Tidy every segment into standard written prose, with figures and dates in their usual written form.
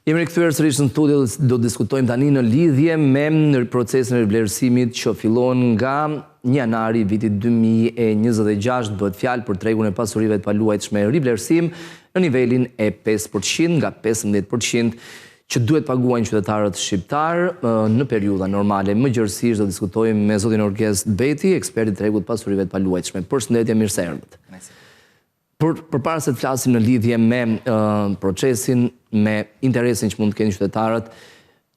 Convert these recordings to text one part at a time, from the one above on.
Jemi rikthyer sërish në studio dhe do të diskutojmë tani në lidhje me procesin e rivlerësimit që fillon nga 1 janari vitit 2026. Bëhet fjalë për tregun e pasurive të paluajtshme rivlerësim në nivelin e 5% nga 15% që duhet paguajnë qytetarët shqiptar në periudha normale. Më gjërësisht do diskutojmë me zotin Orkes Beti, eksperti i tregut pasurive të paluajtshme. Përshëndetje, mirë se erdhët. Përpara se të flasim në lidhje me procesin, me interesin që mund të kenë qytetarët,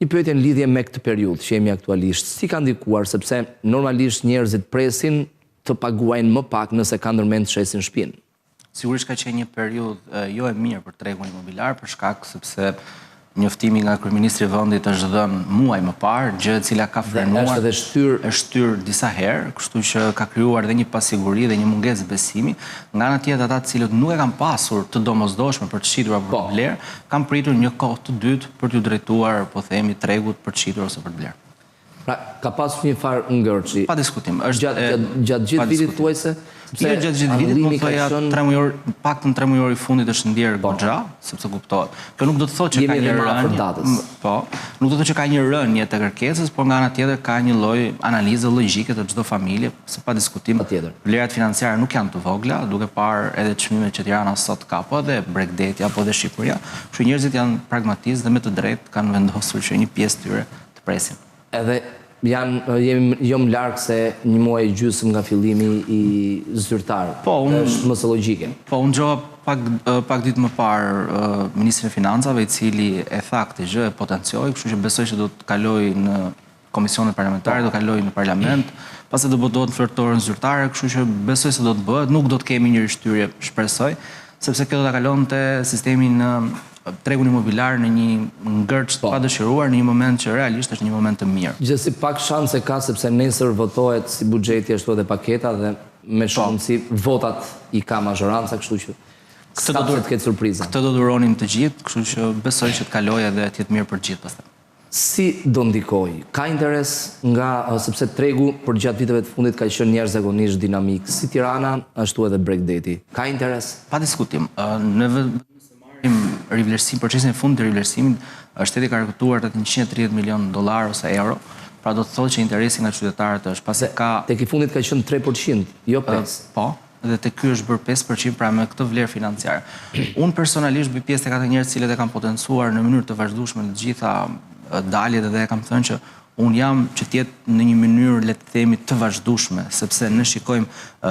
një pyetje në lidhje me këtë periudhë që jemi aktualisht. Si ka ndikuar, sepse normalisht njerëzit presin të paguajnë më pak nëse kanë ndërmend të shesin shtëpinë? Sigurisht ka qenë një periudhë jo e mirë për tregun imobiliar, për shkak sepse njoftimi nga kryeministri i vendit është dhënë muaj më parë, gjë e cila ka frenuar, është shtyr disa herë, kështu që ka krijuar dhe një pasiguri dhe një mungesë besimi. Nga ana tjetër, ata të cilët nuk e kanë pasur të domosdoshme për të shitur apo për të blerë, kanë pritur një kohë të dytë për t'u drejtuar, po themi, tregut për të shitur ose për të blerë. Pra, ka pasur një farë ngërçi. Pa diskutim. Gjatë gjithë vitit thuajse? Jo gjatë gjithë vitit, po thoya 3 mujor, paktën 3 mujor i fundit është ndjerë goxha, sepse kuptohet. Kjo nuk do të thotë që ka një rënje. Po, nuk do të thotë që ka një rënje të kërkesës, por nga ana tjetër ka një lloj analize logjike të çdo familje, se pa diskutim vlerat financiare nuk janë të vogla, duke parë edhe çmimet që Tirana sot ka, po edhe Bregdeti apo edhe Shqipëria. Kështu njerëzit janë pragmatistë dhe me të drejtë kanë vendosur që një pjesë tyre të presin. Edhe jemi jo më larg se një muaj e gjysmë nga fillimi i zyrtar. Është më së logjike. Po, unë gjova pak ditë më parë ministrin e Financave, i cili e tha këtë gjë, e potencioi, kështu që besoj se do të kalojë në komisionet parlamentare, do kalojë në parlament, pastaj do botohet në flërtorën zyrtare, kështu që besoj se do të bëhet, nuk do të kemi një rishtyrje, shpresoj, sepse kjo do ta kalonte sistemin tregun imobiliar në një ngërç të padëshiruar në një moment që realisht është një moment të mirë. Gjithsesi pak shanse ka sepse nesër votohet si buxheti ashtu edhe paketa dhe me shumë votat i ka mazhoranca, kështu që s'ka të ketë surpriza. Këtë do duronin të gjithë, kështu që besoj që të kalojë dhe të jetë mirë për gjithë pastaj. Si do ndikoj? Ka interes nga, sepse tregu për gjatë viteve të fundit ka qenë njerëzakonisht dinamik, si Tirana ashtu edhe Bregdeti. Ka interes? Pa diskutim. Procesin e fundit të rivlerësimit, shteti ka rekrutuar $130 milion ose euro, pra do të thotë që interesi nga qytetarët është, pasi ka... Tek i fundit ka qenë 3%, jo 5%. Po, dhe tek ky është bërë 5%, pra me këtë vlerë financiare. Unë personalisht bëj pjesë tek ata njerëz cilët e kanë potencuar në mënyrë të vazhdueshme në të gjitha daljet dhe e kam thënë që unë jam që tjetë në një mënyrë, le të themi, të vazhdueshme, sepse ne shikojmë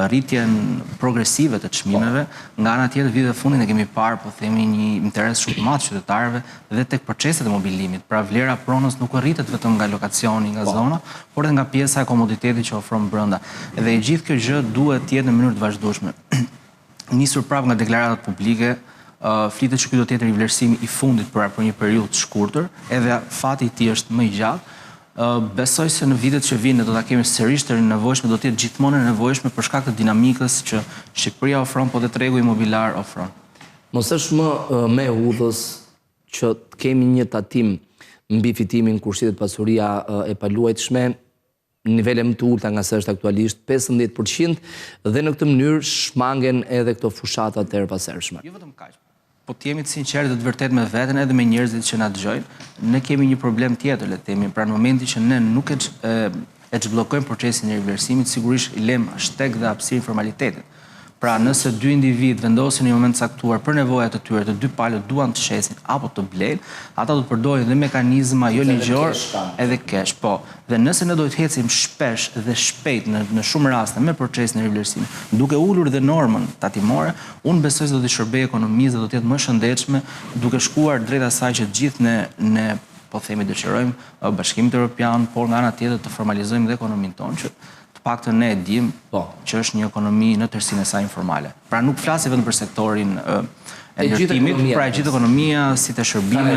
rritjen progresive të çmimeve, nga ana tjetër vitet e fundit ne kemi parë, po themi, një interes shumë të madh qytetarëve dhe tek proceset e mobilimit. Pra vlera pronës nuk rritet vetëm nga lokacioni, nga zona, por edhe nga pjesa e komoditetit që ofron brenda. Dhe e gjithë kjo gjë duhet të jetë në mënyrë të vazhdueshme. Nisur prapë nga deklaratat publike, flitet që ky do të jetë rivlerësimi i fundit për një periudhë të shkurtër, edhe fati i tij është më i gjatë. Besoj se në vitet që vinë do ta kemi sërish të nevojshme, do të jetë gjithmonë e nevojshme për shkak të dinamikës që Shqipëria ofron, po dhe tregu imobiliar ofron. Mos është më udhës që të kemi një tatim mbi fitimin kur shitet pasuria e paluajtshme në nivele më të ulta nga sa është aktualisht 15% dhe në këtë mënyrë shmangen edhe këto fushata të erëpashershme. Jo vetëm kaq. Po të jemi të sinqertë dhe të vërtet me veten edhe me njerëzit që na dëgjojnë, ne kemi një problem tjetër, le të themi, pra në momentin që ne nuk e çbllokojmë procesin e rivlerësimit, sigurisht i lëm shteg dhe hapësirë formalitetit. Pra nëse dy individ vendosin në një moment caktuar për nevojat e tyre, të dy palët duan të shesin apo të blejnë, ata do të përdorin dhe mekanizma jo ligjor edhe kesh, po. Dhe nëse ne do të ecim shpesh dhe shpejt në shumë raste me procesin e rivlerësimit, duke ulur dhe normën tatimore, unë besoj se do të shërbejë ekonomisë dhe do të jetë më shëndetshme, duke shkuar drejt asaj që të gjithë ne po themi dëshirojmë Bashkimit Evropian, por nga ana tjetër të formalizojmë dhe ekonominë tonë që paktën ne e dim që është një ekonomi në tërësinë e saj informale. Pra nuk flasim vetëm për sektorin e ndërtimit, pra e gjithë ekonomia, si të shërbime.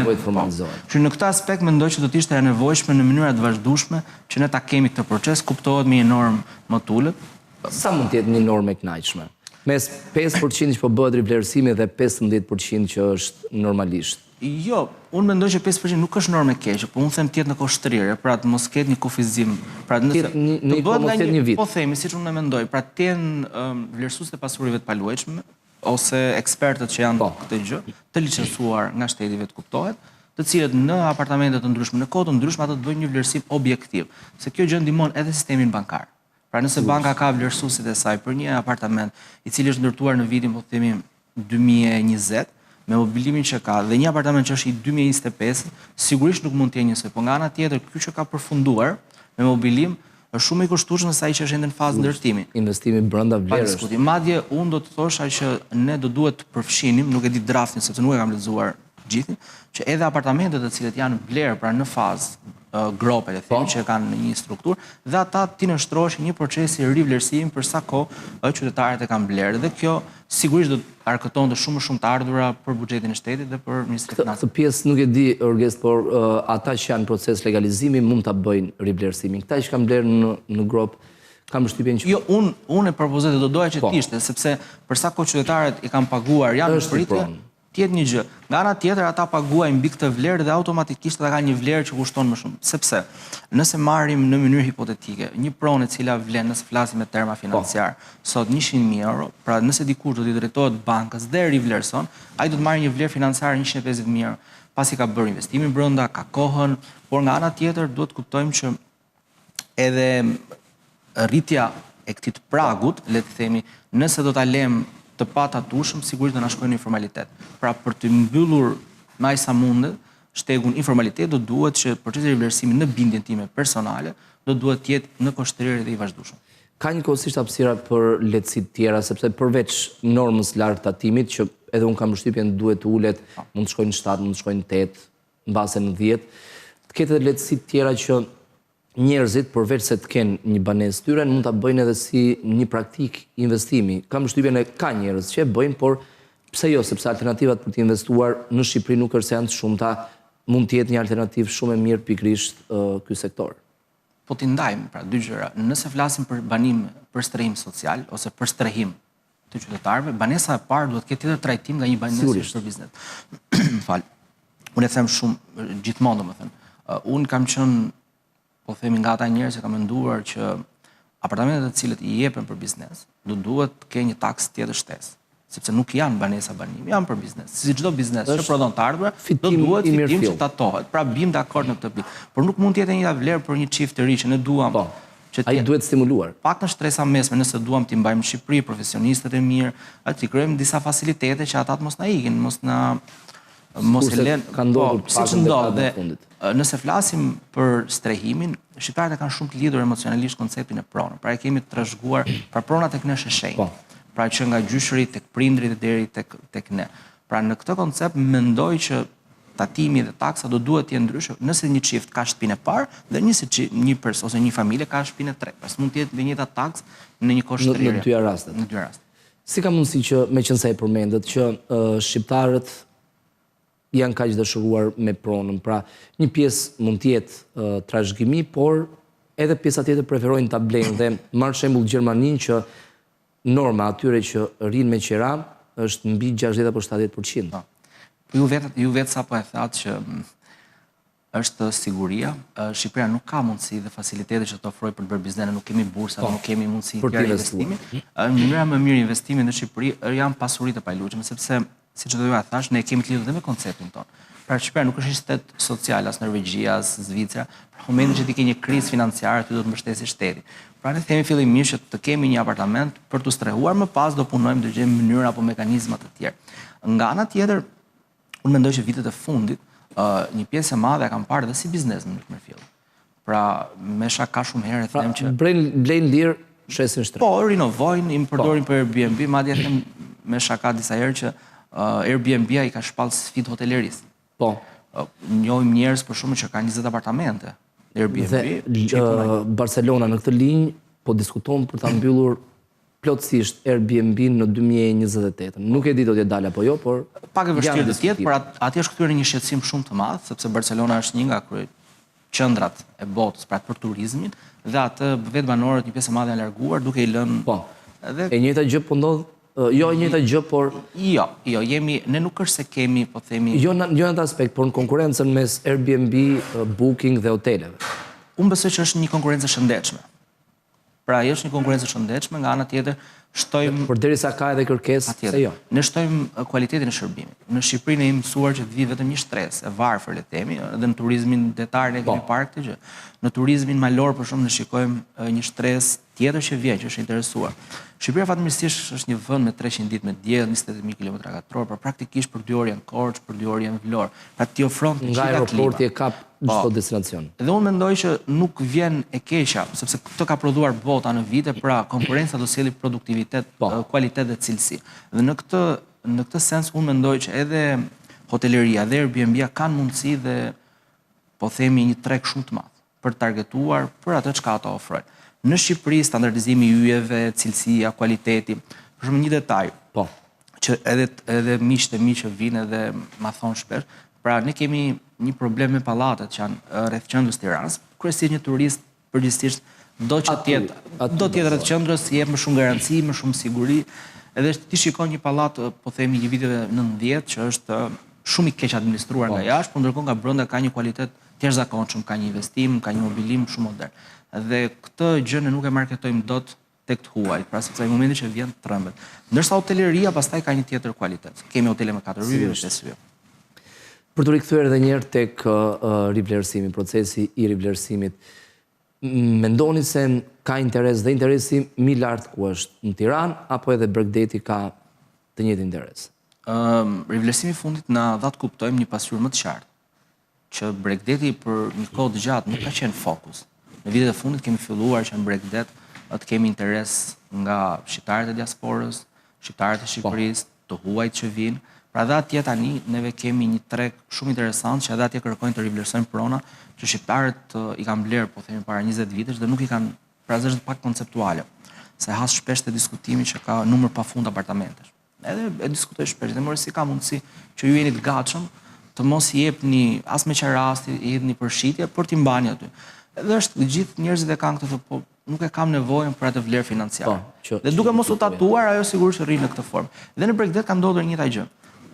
Që në këtë aspekt mendoj që do të ishte e nevojshme në mënyra të vazhdueshme që ne ta kemi këtë proces, kuptohet me një normë më të ulët. Sa mund të jetë një normë e kënaqshme? Mes 5% që po bëhet rivlerësimi dhe 15% që është normalisht. Jo, unë mendoj që 5% nuk është normë e keqe, po unë them të jetë në kohështrire, pra të mos ketë një kufizim, pra të bëhet nga një vit. Po themi, siç unë e mendoj, pra të jenë vlerësues të pasurive të paluajtshme ose ekspertët që janë këtë gjë, të licencuar nga shteti vetë kuptohet, të cilët në apartamente të ndryshme, në kohë të ndryshme ato të bëjnë një vlerësim objektiv, se kjo gjë ndihmon edhe sistemin bankar. Pra nëse banka ka vlerësuesit e saj për një apartament i cili është ndërtuar në vitin, po themi 2020, me mobilimin që ka dhe një apartament që është i 2025, sigurisht nuk mund të jetë njësoj, por nga ana tjetër ky që ka përfunduar me mobilim është shumë i kushtueshëm se ai që është ende në fazë ndërtimi. Investimi brenda vlerës. Madje unë do të thosha që ne do duhet të përfshinim, nuk e di draftin sepse nuk e kam lexuar gjithin, që edhe apartamentet të cilët janë vlerë pra në fazë grope, le themi, që kanë një strukturë, dhe ata ti nështrohesh një procesi rivlerësimi për sa kohë qytetarët e kanë vlerë. Dhe kjo sigurisht do të argëtonte shumë të ardhura për buxhetin e shtetit dhe për Ministrinë e Financave. Këtë pjesë nuk e di, Orgest, por ata që janë proces legalizimi mund ta bëjnë rivlerësimin. Këta që kanë vlerë në grop kam përshtypjen që jo, unë e propozoj dhe do doja që të ishte, sepse për sa kohë qytetarët i kanë paguar janë në pritje, tjetë një gjë. Nga ana tjetër ata paguajnë mbi këtë vlerë dhe automatikisht ata kanë një vlerë që kushton më shumë. Sepse nëse marrim në mënyrë hipotetike një pronë e cila vlen, nëse flasim me terma financiar, sot 100.000 euro, pra nëse dikush do t'i drejtohet bankës dhe rivlerëson, ai do të marrë një vlerë financiare 150.000 euro, pasi ka bërë investimin brenda, ka kohën, por nga ana tjetër duhet të kuptojmë që edhe rritja e këtij pragut, le të themi, nëse do ta lëm të patatueshëm, sigurisht do na shkojnë në informalitet. Pra për të mbyllur më aq sa mundet shtegun informalitet, do duhet që procesi i rivlerësimit në bindjen time personale do duhet të jetë në koshtrirë dhe i vazhdueshëm. Ka njëkohësisht hapësira për lehtësi të tjera, sepse përveç normës lartë tatimit, që edhe unë kam përshtypjen duhet të ulet, mund të shkojnë në 7, mund të shkojnë në 8, mbase në 10, të ketë edhe lehtësi të tjera që njerëzit, përveç se të kenë një banesë tyre, mund ta bëjnë edhe si një praktik investimi. Kam përshtypjen e ka njerëz që e bëjnë, por pse jo, sepse alternativat për të investuar në Shqipëri nuk është se janë të shumta, mund të jetë një alternativë shumë e mirë pikërisht ky sektor. Po t'i ndajmë, pra dy gjëra. Nëse flasim për banim për strehim social ose për strehim të qytetarëve, banesa e parë duhet të ketë tjetër trajtim nga një banesë për biznes. Fal. Unë e them shumë gjithmonë, domethënë. Unë kam qenë, po themi, nga ata njerëz që kanë menduar që apartamentet të cilët i jepen për biznes do duhet të kenë një taksë tjetër shtesë, sepse nuk janë banesa banimi, janë për biznes. Si çdo biznes që prodhon të ardhura, do duhet fitim që tatohet. Pra bim dakord në këtë pikë. Por nuk mund të jetë një vlerë për një çift të ri që ne duam. Ai duhet stimuluar. Pak në shtresa mesme, nëse duam t'i mbajmë në Shqipëri profesionistët e mirë, aty krijojmë disa facilitete që ata të mos na ikin, mos e lënë, siç ndodh. Nëse flasim për strehimin, shqiptarët e kanë shumë të lidhur emocionalisht konceptin e pronës. Pra e kemi të trashëguar, pra prona tek ne është e shenjtë. Pra që nga gjyshëri tek prindrit deri tek ne. Pra në këtë koncept mendoj që tatimi dhe taksa do duhet të jenë ndryshe, nëse një çift ka shtëpinë e parë dhe një person ose një familje ka shtëpinë e tretë. Pas mund të jetë e njëjta taksë në një koshtrirje. Në dy rastet. Në dy raste. Si ka mundësi që, meqense e përmendet, që shqiptarët janë kaq dëshiruar me pronën. Pra, një pjesë mund të jetë trashëgimi, por edhe pjesa tjetër preferojnë ta blejnë dhe marr shembull Gjermaninë që norma atyre që rrinë me qira është mbi 60 apo 70%. Ju vetë sapo e thatë që është siguria. Shqipëria nuk ka mundësi dhe facilitete që të ofrojë për të bërë biznes, nuk kemi bursa, nuk kemi mundësi të investimi. Mënyra më mirë investimi në Shqipëri janë pasuritë e pajlueshme, sepse siç do ju thash, ne kemi të lidhur dhe me konceptin ton. Pra Shqipëria nuk është një shtet social, as Norvegjia, as Zvicra. Për momentin që ti ke një krizë financiare, ty do të mbështesësh shtetin. Pra ne themi fillimisht që të kemi një apartament për të strehuar, më pas do punojmë të gjejmë mënyra apo mekanizma të tjerë. Nga ana tjetër, unë mendoj që vitet e fundit një pjesë e madhe e kanë parë dhe si biznes në Mërfill. Pra me shaka shumë herë them që blejnë lirë, shesin shtret. Po, rinovojnë, i përdorin për Airbnb, madje them me shaka disa herë që Airbnb-a i ka shpallë sfidë hotelerisë. Po. Njohim njerëz për shumë që kanë 20 apartamente. Airbnb. Dhe Barcelona në këtë linjë po diskuton për ta mbyllur plotësisht Airbnb në 2028. Nuk e di do të dalë apo jo, por pak e vështirë do të jetë, por aty është kthyer një shqetësim shumë të madh, sepse Barcelona është një nga qendrat e botës pra për turizmin dhe atë vetë banorët një pjesë e madhe janë larguar duke i lënë. Po. E njëjta gjë po ndodh. Jo e njëjta gjë, por jo, ne nuk është se kemi, po themi, jo në atë aspekt, por në konkurrencën mes Airbnb, Booking dhe hoteleve. Unë besoj që është një konkurrencë shëndetshme. Pra është një konkurrencë e shëndetshme, nga ana tjetër shtojmë Por derisa ka edhe kërkesë, se jo. Ne shtojmë kualitetin e shërbimit. Në Shqipëri ne jemi mësuar që të vi vetëm një shtresë e varfër, le të themi, edhe në turizmin detar ne kemi parë këtë gjë. Në turizmin malor për shembull ne shikojmë një shtresë tjetër që vjen, që është interesuar. Shqipëria fatmirësisht është një vend me 300 ditë me diell, 28000 km2, por praktikisht për 2 orë janë Korçë, për 2 orë janë Vlorë. Pra ti ofron të nga aeroporti e kap çdo destinacion. Dhe unë mendoj që nuk vjen e keqja, sepse këtë ka prodhuar bota në vite, pra konkurenca do sjellë produktivitet, kualitet dhe cilësi. Dhe në këtë sens unë mendoj që edhe hoteleria dhe Airbnb kanë mundësi dhe po themi një treg shumë të madh për targetuar për atë çka ata ofrojnë. Në Shqipëri standardizimi i yjeve, cilësia, kualiteti, për shembull një detaj, që edhe miqtë e mi që vinë dhe ma thonë shpesh, pra ne kemi një problem me pallatet që janë rreth qendrës Tiranës, kryesisht një turist përgjithsisht do të jetë rreth qendrës, jep më shumë garanci, më shumë siguri, edhe ti shikon një pallat, po themi një viteve 90 që është shumë i keq administruar nga jashtë, por ndërkohë nga brenda ka një kualitet të jashtëzakonshëm, ka një investim, ka një mobilim shumë modern. Dhe këtë gjë ne nuk e marketojmë dot tek të huajt, pra sepse në momentin që vjen trembet. Ndërsa hoteleria pastaj ka një tjetër kualitet. Kemi hotele me 4 yje, 5 yje. Për të rikthyer edhe një herë tek rivlerësimi, procesi i rivlerësimit, mendoni se ka interes dhe interesi më i lartë ku është në Tiranë apo edhe Bregdeti ka të njëjtin interes? Rivlerësimi i fundit na dha të kuptojmë një pasqyrë më të qartë që Bregdeti për një kohë të gjatë nuk ka qenë fokus. Në vitet e fundit kemi filluar që në Bregdet të kemi interes nga shqiptarët e diasporës, shqiptarët e Shqipërisë, të huajt që vinë. Pra dhe atje tani neve kemi një treg shumë interesant që edhe atje kërkojnë të rivlerësojnë prona që shqiptarët i kanë blerë, po themi para 20 vitesh dhe nuk i kanë, pra është pak konceptuale. Se has shpesh të diskutimi që ka numër pafund apartamentesh. Edhe e diskutoj shpesh, dhe si ka mundësi që ju jeni të gatshëm të mos i jepni as me qarasti, i jepni përshitje, por t'i mbani aty. Edhe është gjithë njerëzit e kanë këtë, po nuk e kam nevojën për atë vlerë financiare. Dhe duke mos u tatuar, ajo sigurisht rri në këtë formë. Dhe në Bregdet ka ndodhur njëjta gjë.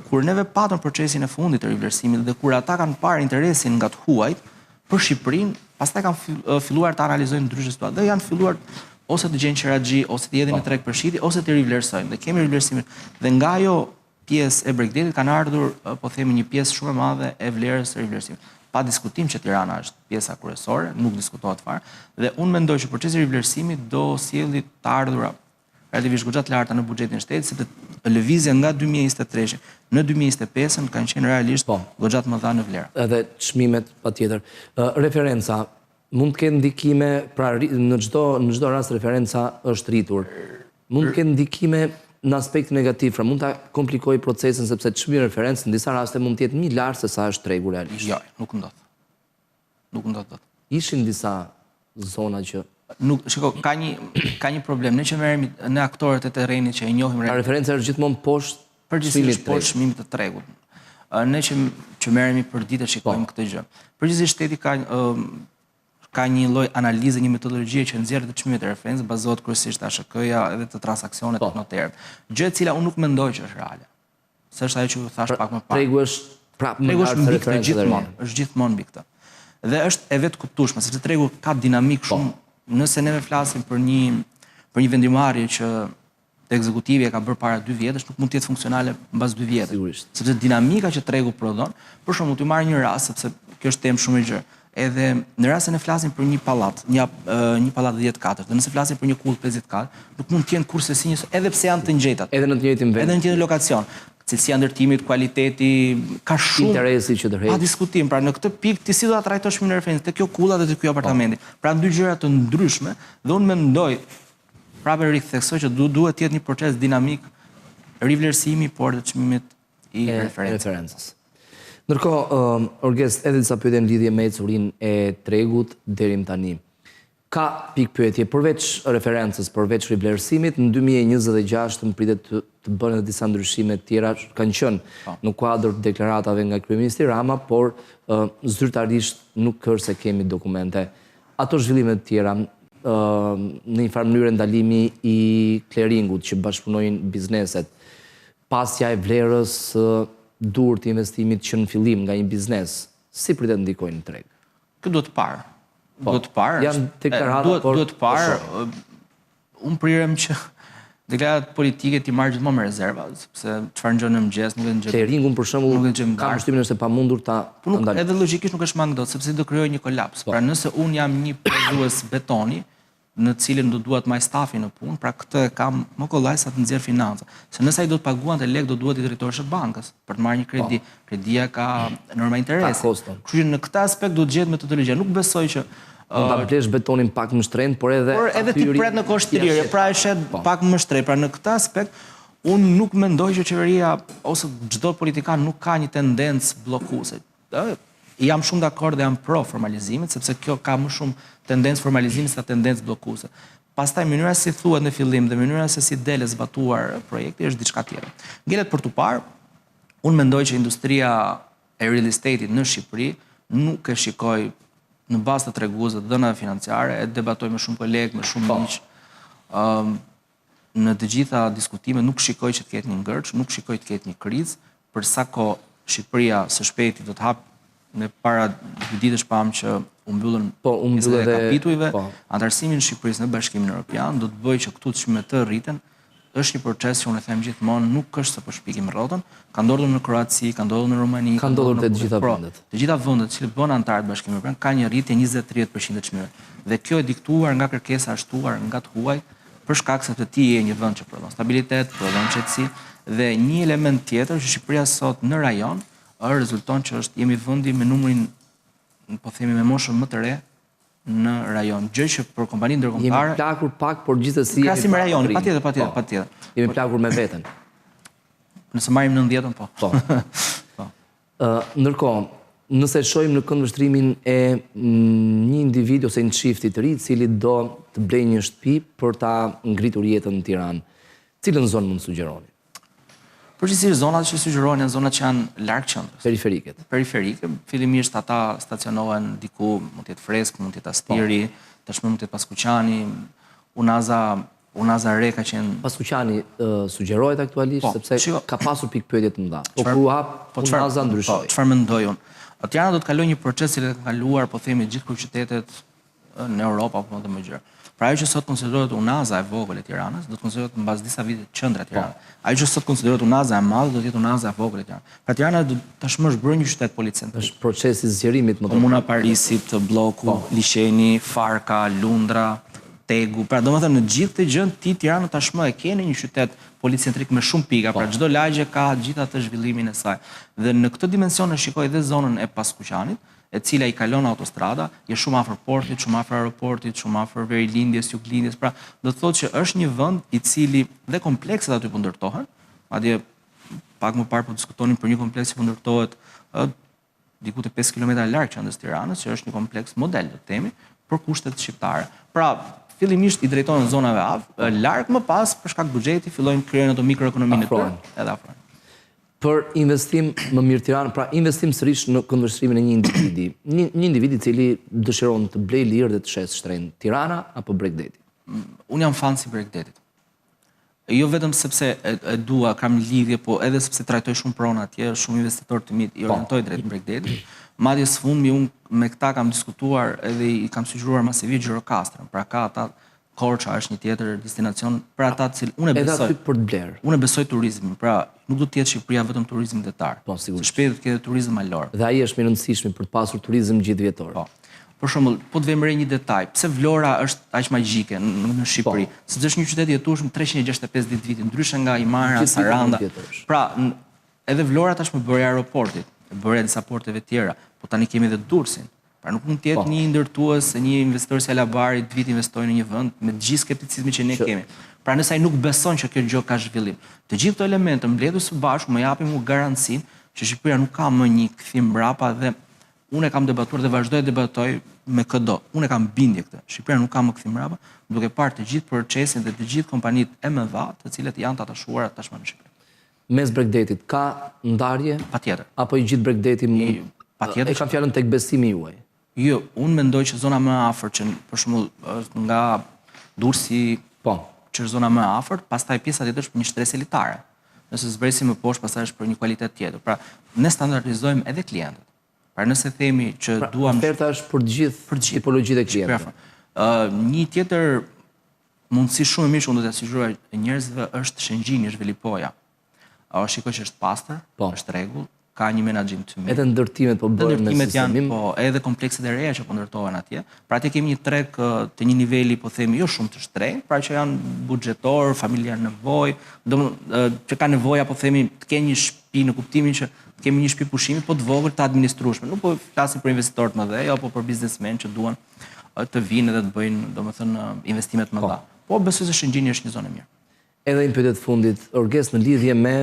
Kur neve patëm procesin e fundit të rivlerësimit dhe kur ata kanë parë interesin nga të huajt për Shqipërinë, pastaj kanë filluar të analizojnë ndryshe situatë dhe janë filluar ose të gjejnë qeraxhi, ose të jedhin në treg përshitje, ose të rivlerësojnë. Dhe kemi rivlerësimin. Dhe nga ajo pjesë e Bregdetit kanë ardhur, po themi, një pjesë shumë e madhe e vlerës së rivlerësimit. Pa diskutim që Tirana është pjesa kryesore, nuk diskutohet fare, dhe unë mendoj që procesi i rivlerësimit do sjellë të ardhura relativisht goxha të larta në buxhetin e shtetit, sepse lëvizja nga 2023 në 2025 kanë qenë realisht goxha të mëdha në vlerë. Edhe çmimet patjetër. Referenca mund të ketë ndikime, pra në çdo rast referenca është rritur. Mund të ketë ndikime në aspekt negativ, pra mund ta komplikojë procesin sepse çmimi i referencës në disa raste mund të jetë më i lartë se sa është tregu realisht. Jo, nuk ndodh. Nuk ndodh dot. Ishin disa zona që shiko, ka një problem. Ne që merremi në aktorët e terrenit që e njohim referenca është gjithmonë poshtë përgjithsisht poshtë çmimit të tregut. Ne që merremi për ditë shikojmë këtë gjë. Përgjithsisht shteti ka një lloj analize, një metodologji që nxjerr të çmimet e referencës, bazohet kryesisht ASHK-ja edhe të transaksionet të noterëve. Gjë e cila unë nuk mendoj që është reale. Se është ajo që u thash pak më parë. Tregu është prapë më lartë se referenca. Është gjithmonë mbi këtë. Dhe është e vetë kuptueshme, sepse tregu ka dinamik shumë. Nëse neve flasim për një vendimarrje që të ekzekutivi e ka bërë para 2 vjetësh, nuk mund të jetë funksionale mbas 2 vjetësh. Sigurisht. Sepse dinamika që tregu prodhon, për shembull, t'ju marr një rast, sepse kjo është temë shumë e gjerë. Edhe në rast se ne flasim për një pallat, një pallat 10 katësh, dhe nëse flasim për një kull 50 katësh, nuk mund të jenë kurse si njësoj, edhe pse janë të ngjejta. Edhe në të njëjtin vend. Edhe në të njëjtin lokacion. Cilësia ndërtimit, kualiteti, ka shumë interesi që tërheq. Pa diskutim, pra në këtë pikë ti si do ta trajtosh çmimin e referencës te kjo kulla dhe te ky apartamenti. Pra dy gjëra të ndryshme dhe unë mendoj prapë riktheksoj që duhet të jetë një proces dinamik rivlerësimi por të çmimit i referencës. Ndërkohë, Orges, edhe disa pyetje në lidhje me ecurinë e tregut deri tani. Ka pikë pyetje përveç referencës, përveç rivlerësimit, në 2026 më pritet të bëhen edhe disa ndryshime të tjera, kanë qenë në kuadër të deklaratave nga kryeministri Rama, por zyrtarisht nuk është se kemi dokumente. Ato zhvillime të tjera, në një farë mënyrë ndalimi i clearingut që bashkëpunojnë bizneset, pasja e vlerës dur të investimit që në fillim nga një biznes, si pritet ndikojnë në treg? Këtë duhet parë. Duhet parë. Janë deklarata, por duhet parë. Unë prirem që deklarat politike ti marrë gjithmonë me rezerva, sepse çfarë ngjon në mëngjes nuk e ngjen. Kleringun për shembull ka përshtypjen se pamundur ta ndalë. Edhe logjikisht nuk është mangë dot, sepse do krijoj një kolaps. Pra nëse unë jam një prodhues betoni, në cilin do duhet maj stafi në punë, pra këtë e kam më kollaj sa të nxjerr financa. Se nëse ai do të paguante lek, do duhet i drejtorësh së bankës për të marrë një kredi. Kredia ka norma interesi. Kështu që në këtë aspekt do të gjetë metodologji. Nuk besoj që ta blesh betonin pak më shtrenjtë, por edhe ti pret në kohë shtirje, pra e shet pak më shtrenjtë. Pra në këtë aspekt unë nuk mendoj që qeveria ose çdo politikan nuk ka një tendencë bllokuese. Jam shumë dakord dhe jam pro formalizimit, sepse kjo ka më shumë tendencë formalizimit se tendencë bllokuese. Pastaj mënyra si thuhet në fillim dhe mënyra se si del zbatuar projekti është diçka tjetër. Ngelet për tu parë, unë mendoj që industria e real estate-it në Shqipëri nuk e shikoj në bazë të treguesve të dhënave financiare, e debatoj me shumë kolegë, me shumë miq. Në të gjitha diskutimet nuk shikoj që të ketë një ngërç, nuk shikoj të ketë një krizë, për sa kohë Shqipëria së shpejti do të hapë me para 2 ditësh pam që u mbyllën pjesët e kapitujve, antarësimi në Shqipërisë në Bashkimin Evropian do të bëjë që këtu të shme të rriten, është një proces që unë e them gjithmonë nuk është se po shpikim rrotën, ka ndodhur në Kroaci, ka ndodhur në Rumani, ka ndodhur te të gjitha vendet. Të gjitha vendet që bën antarë të Bashkimit Evropian ka një rritje 20-30% të çmimeve. Dhe kjo e diktuar nga kërkesa e shtuar nga të huaj, për shkak se ti je një vend që prodhon stabilitet, prodhon qetësi dhe një element tjetër që Shqipëria sot në rajon rezulton që jemi vendi me numrin, po themi me moshën më të re në rajon. Gjë që për kompaninë ndërkombëtare jemi plakur pak, por gjithsesi krahasim me rajonin, patjetër. Jemi plakur me veten. Nëse marrim 90-ën, po. Po. Ndërkohë, nëse shohim në këndvështrimin e një individ ose një çifti të ri, i cili do të blejë një shtëpi për ta ngritur jetën në Tiranë, cilën zonë mund të sugjeroni? Përgjithsisht zonat që sugjerohen janë zonat që janë larg qendrës. Periferike. Fillimisht ata stacionohen diku, mund të jetë Fresk, mund të jetë Astiri, tashmë mund të jetë Paskuqani, Unaza Re ka qenë. Paskuqani sugjerohet aktualisht sepse ka pasur pikpyetje të mëdha. Po kur u hap Unaza ndryshoi. Çfarë mendoj unë? Tirana do të kalojë një proces që ka kaluar, po themi, gjithë kryeqytetet në Europë apo më gjërë. Pra ajo që sot konsiderohet Unaza e vogël e Tiranës, do të konsiderohet mbas disa vite qendra e Tiranës. Ajo që sot konsiderohet Unaza e madhe, do të jetë Unaza e vogël e Tiranës. Pra Tirana tashmë është bërë një qytet policentrik. Është procesi i zgjerimit më Komuna Parisit, Bloku, Liçeni, Farka, Lundra, Tegu. Pra domethënë në gjithë këtë gjë ti Tirana tashmë e ke një qytet policentrik me shumë pika. Pra çdo lagje ka gjithatë zhvillimin e saj. Dhe në këtë dimension e shikoj edhe zonën e Paskuqanit, e cila i kalon autostrada, je shumë afër portit, shumë afër aeroportit, shumë afër Verilindjes, Juglindjes, pra do të thotë që është një vend i cili dhe komplekset aty po ndërtohen, madje pak më parë po diskutonin për një kompleks që po ndërtohet diku te 5 kilometra larg qendrës Tiranës, që është një kompleks model, do të themi, për kushtet shqiptare. Pra, fillimisht i drejtohen zonave larg, më pas për shkak buxheti fillojnë krijojnë ato mikroekonominë këtu, edhe afër. Për investim më mirë Tiranë, pra investim sërish në këndvështrimin e një individi. Një individi i cili dëshiron të blej lirë dhe të shes shtrenjtë, Tirana apo Bregdeti? Unë jam fan si Bregdetit. Jo vetëm sepse e dua, kam lidhje, po edhe sepse trajtoj shumë prona atje, shumë investitor të mi i orientoj drejt Bregdetit. Madje së fundmi unë me këta kam diskutuar edhe i kam sugjeruar masivisht Gjirokastrën. Pra ka ata Korça është një tjetër destinacion për ata që unë e besoj. Edhe aty për të bler. Unë e besoj turizmin. Pra, nuk do të jetë Shqipëria vetëm turizëm detar. Po, sigurisht. Shpejt do të ketë turizëm malor. Dhe ai është më i rëndësishëm për të pasur turizëm gjithëvjetor. Po. Për shembull, po të vëmë re një detaj, pse Vlora është aq magjike në Shqipëri? Sepse është një qytet i jetueshëm 365 ditë vitin, ndryshe nga Imara, Saranda. Pra, edhe Vlora tashmë bëri aeroportit, bëri disa porteve tjera, po tani kemi edhe Durrësin. Pra nuk mund të jetë një ndërtues, një investitor si Alabari të vit investojë në një vend me të gjithë skepticizmin që ne kemi. Pra nëse ai nuk beson që kjo gjë ka zhvillim. Të gjithë këto elemente mbledhur së bashku më japin mua garancinë që Shqipëria nuk ka më një kthim mbrapa dhe unë e kam debatuar dhe vazhdoj të debatoj me këdo. Unë e kam bindje këtë. Shqipëria nuk ka më kthim mbrapa, duke parë të gjithë procesin dhe të gjithë kompanitë e mëdha, të cilat janë të atashuara tashmë në Shqipëri. Mes Bregdetit ka ndarje? Patjetër. Apo i gjithë Bregdeti patjetër. E kam fjalën tek besimi juaj? Jo, unë mendoj që zona më afër që për shembull nga Durrësi, që është zona më afër, pastaj pjesa tjetër është për një shtresë elitare. Nëse zbresim më poshtë, pastaj është për një kvalitet tjetër. Pra, ne standardizojmë edhe klientët. Pra, nëse themi që duam oferta është për të gjithë tipologjitë e klientëve. Një tjetër mundësi shumë e mirë që unë do t'ja sugjeroj njerëzve është Shëngjini, është Velipoja. Shikoj që është pastër, është rregull, ka një menaxhim të mirë. Edhe ndërtimet po bëhen me sistemim. Po, edhe komplekset e reja që po ndërtohen atje. Pra atje kemi një treg të një niveli, po themi, jo shumë të shtrenjtë, pra që janë buxhetor, familjar nevojë, që ka nevoja, po themi, të kenë një shtëpi në kuptimin që të kemi një shtëpi pushimi, po të vogël të administrueshme. Nuk po flasim për investitorët më dhe, apo për biznesmen që duan të vinë dhe të bëjnë, domethënë, investimet më dha. Po besoj se Shëngjini është një zonë e mirë. Edhe një pyetje të fundit, Orges, në lidhje me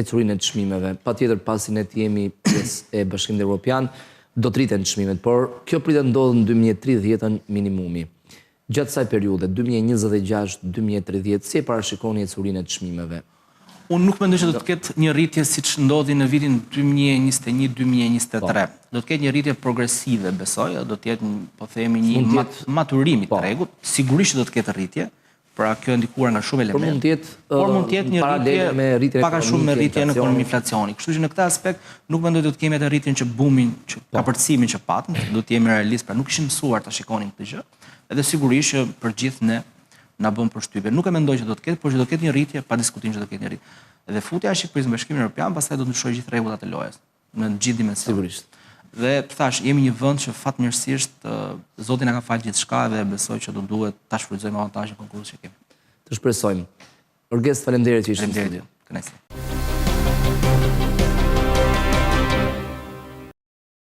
ecurinë e çmimeve, patjetër pasi ne jemi pjesë e Bashkimit Evropian, do të rriten çmimet, por kjo pritet ndodhë në 2030-ën minimumi. Gjatë kësaj periudhe, 2026-2030, si e parashikoni ecurinë e çmimeve? Unë nuk mendoj që do të ketë një rritje siç ndodhi në vitin 2021-2023. Do të ketë një rritje progresive, besoj, do të jetë, po themi, një maturimi të rregullt. Sigurisht do të ketë rritje. Pra kjo e ndikuar nga shumë elemente. Por mund të jetë një rritje paka shumë me rritjen e inflacioni. Kështu që në këtë aspekt nuk mendoj do të kemi atë rritjen që bumin, që kapërcimin që patëm, do të jemi realist, pra nuk ishim mësuar ta shikonin këtë gjë. Edhe sigurisht që për gjithë ne na bën përshtypje. Nuk e mendoj që do të ketë, por që do të ketë një rritje, pa diskutim që do të ketë një rritje. Edhe futja e Shqipërisë në Bashkimin Evropian pastaj do të ndryshojë gjithë rregullat e lojës në gjithë dimensionet. Sigurisht. Dhe thash, jemi një vend që fatmirësisht Zoti na ka falë gjithçka dhe besoj që do duhet ta shfrytëzojmë avantazhin konkursit që kemi. Të shpresojmë. Orges, faleminderit që ishte në studio. Kënaqësi.